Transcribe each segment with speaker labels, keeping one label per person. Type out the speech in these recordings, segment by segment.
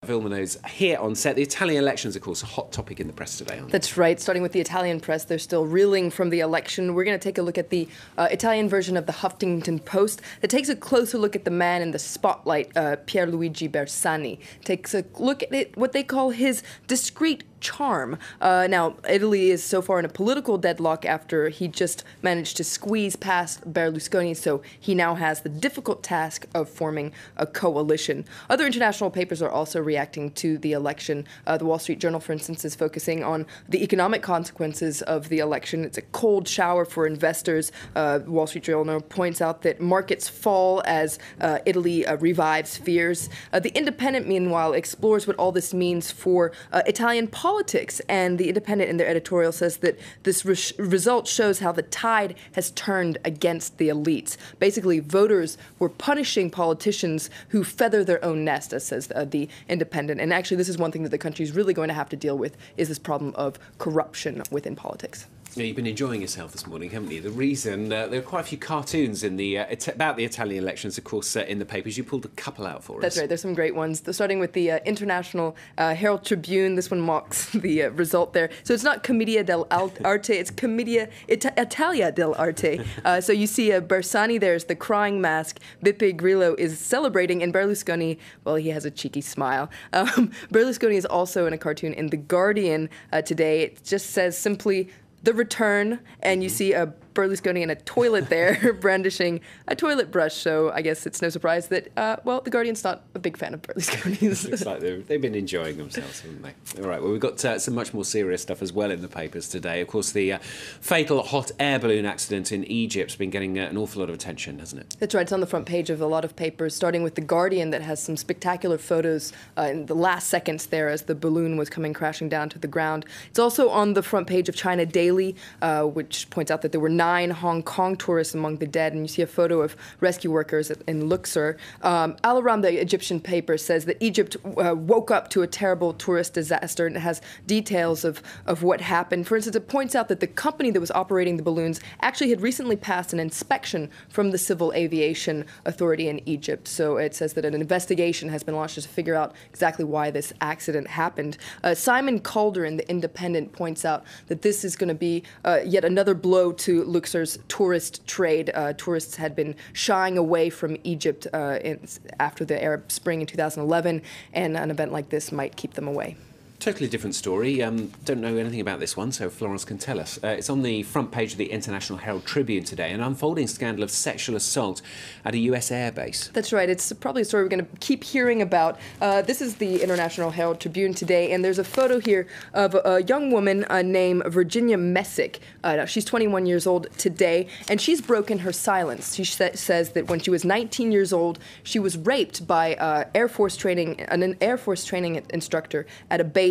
Speaker 1: VILLEMINOT's here on set. The Italian elections, of course, a hot topic in the press today, aren't they?
Speaker 2: That's right. Starting with the Italian press, they're still reeling from the election. We're going to take a look at the Italian version of the HUFFINGTON Post that takes a closer look at the man in the spotlight, Pierluigi Bersani. Takes a look at it, what they call his discrete charm. Now, Italy is so far in a political deadlock after he just managed to squeeze past Berlusconi, so he now has the difficult task of forming a coalition. Other international papers are also reacting to the election. The Wall Street Journal, for instance, is focusing on the economic consequences of the election. It's a cold shower for investors. Wall Street Journal points out that markets fall as Italy revives fears. The Independent, meanwhile, explores what all this means for Italian politics, and the Independent in their editorial says that this result shows how the tide has turned against the elites. Basically, voters were punishing politicians who feather their own nest, as says the Independent. And actually, this is one thing that the country is really going to have to deal with, is this problem of corruption within politics.
Speaker 1: Yeah, you've been enjoying yourself this morning, haven't you? The reason, there are quite a few cartoons in the about the Italian elections, of course, in the papers. You pulled a couple out for us.
Speaker 2: That's right. There's some great ones. Starting with the International Herald Tribune. This one mocks the result there. So it's not Commedia dell'arte, it's Commedia Italia dell'arte. So you see Bersani, there's the crying mask. Beppe Grillo is celebrating, and Berlusconi, well, he has a cheeky smile. Berlusconi is also in a cartoon in The Guardian today. It just says simply, "The Return," and you see a Berlusconi in a toilet there, brandishing a toilet brush. So I guess it's no surprise that, well, The Guardian's not a big fan of Berlusconi's.
Speaker 1: Looks like they've been enjoying themselves, haven't they? All right, well, we've got some much more serious stuff as well in the papers today. Of course, the fatal hot air balloon accident in Egypt's been getting an awful lot of attention, hasn't it?
Speaker 2: That's right. It's on the front page of a lot of papers, starting with The Guardian, that has some spectacular photos in the last seconds there as the balloon was coming crashing down to the ground. It's also on the front page of China Daily, which points out that there were 9 Hong Kong tourists among the dead, and you see a photo of rescue workers in Luxor. Al Aram, the Egyptian paper, says that Egypt woke up to a terrible tourist disaster, and it has details of what happened. For instance, it points out that the company that was operating the balloons actually had recently passed an inspection from the Civil Aviation Authority in Egypt. So it says that an investigation has been launched to figure out exactly why this accident happened. Simon Calder in The Independent points out that this is going to be yet another blow to Luxor's tourist trade. Tourists had been shying away from Egypt after the Arab Spring in 2011, and an event like this might keep them away.
Speaker 1: Totally different story. Don't know anything about this one, so Florence can tell us. It's on the front page of the International Herald Tribune today, an unfolding scandal of sexual assault at a US airbase.
Speaker 2: That's right. It's probably a story we're going to keep hearing about. This is the International Herald Tribune today, and there's a photo here of a young woman named Virginia Messick. She's 21 years old today, and she's broken her silence. She says that when she was 19 years old, she was raped by an Air Force training instructor at a base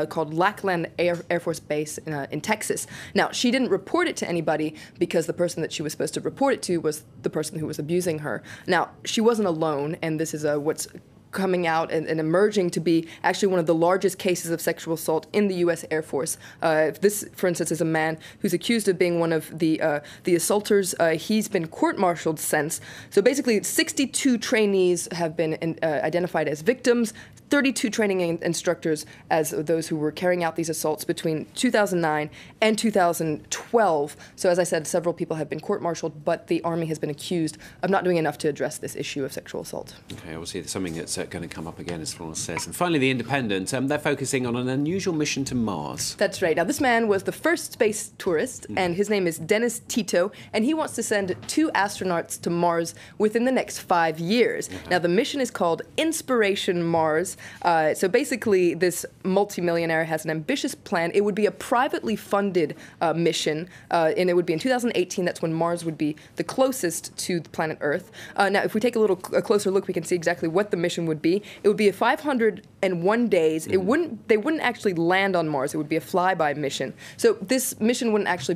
Speaker 2: called Lackland Air Force Base in Texas. Now, she didn't report it to anybody because the person that she was supposed to report it to was the person who was abusing her. Now, she wasn't alone, and this is what's coming out and emerging to be actually one of the largest cases of sexual assault in the U.S. Air Force. This, for instance, is a man who's accused of being one of the assaulters. He's been court-martialed since. So basically, 62 trainees have been identified as victims, 32 training instructors as those who were carrying out these assaults between 2009 and 2012. So as I said, several people have been court-martialed, but the Army has been accused of not doing enough to address this issue of sexual assault.
Speaker 1: Okay, obviously it's something that's going to come up again, as Florence says. And finally, The Independent, they're focusing on an unusual mission to Mars.
Speaker 2: That's right. Now, this man was the first space tourist, and his name is Dennis Tito, and he wants to send 2 astronauts to Mars within the next 5 years. Now, the mission is called Inspiration Mars. So basically, this multi-millionaire has an ambitious plan. It would be a privately funded mission, and it would be in 2018. That's when Mars would be the closest to the planet Earth. Now, if we take a closer look, we can see exactly what the mission would be. It would be a 501 days. They wouldn't actually land on Mars. It would be a flyby mission. So this mission wouldn't actually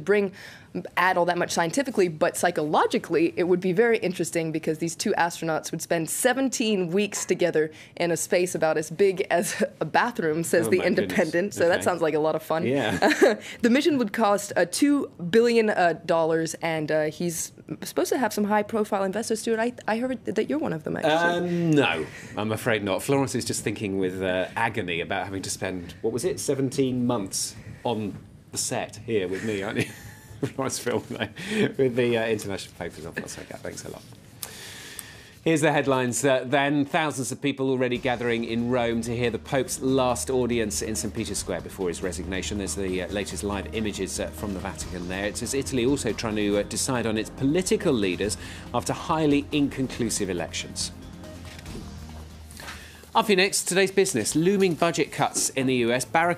Speaker 2: add all that much scientifically, but psychologically it would be very interesting because these 2 astronauts would spend 17 weeks together in a space about as big as a bathroom, says The Independent.
Speaker 1: Goodness.
Speaker 2: So that sounds like a lot of fun.
Speaker 1: Yeah.
Speaker 2: The mission would cost $2 billion, and he's supposed to have some high-profile investors, Stuart. I heard that you're one of them, actually.
Speaker 1: No, I'm afraid not. Florence is just thinking with agony about having to spend, what was it, 17 months on the set here with me, aren't you? Florence film, with the international papers on. That's okay, thanks a lot. Here's the headlines then. Thousands of people already gathering in Rome to hear the Pope's last audience in St. Peter's Square before his resignation. There's the latest live images from the Vatican there. It says Italy also trying to decide on its political leaders after highly inconclusive elections. Up for you next, today's business. Looming budget cuts in the US. Barack